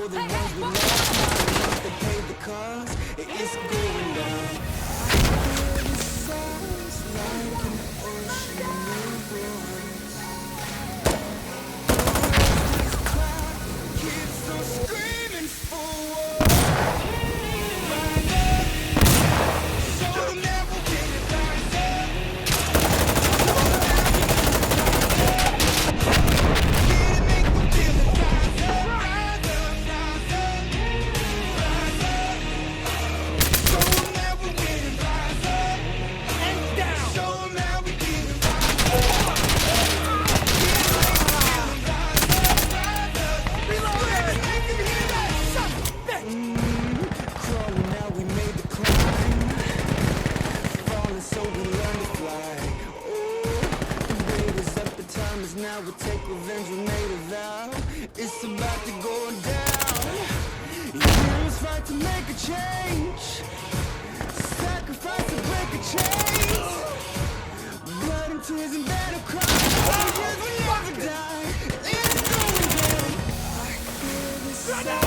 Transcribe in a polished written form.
for the ones we lost, not the ones that paid the cost. It's going down. I feel the sighs like an ocean of waters. This cloud keeps on screaming forward. Rise up, show them that we'll get it. Rise up, show them that we can rise up. Get it, make them feel it. Rise up, rise up, rise up, rise up. Show them that we'll get it. Rise up and down. Show them that we get it. Rise up. Crawling now, we made the climb. Falling so we learn to fly. Oh, the weight is up, the time is now. We take revenge, we made a vow. It's about to go down. Heroes fight to make a change. Sacrifice to break a chain. Blood and tears and battle cries. Warriors will never die. It's going down. I feel the sound.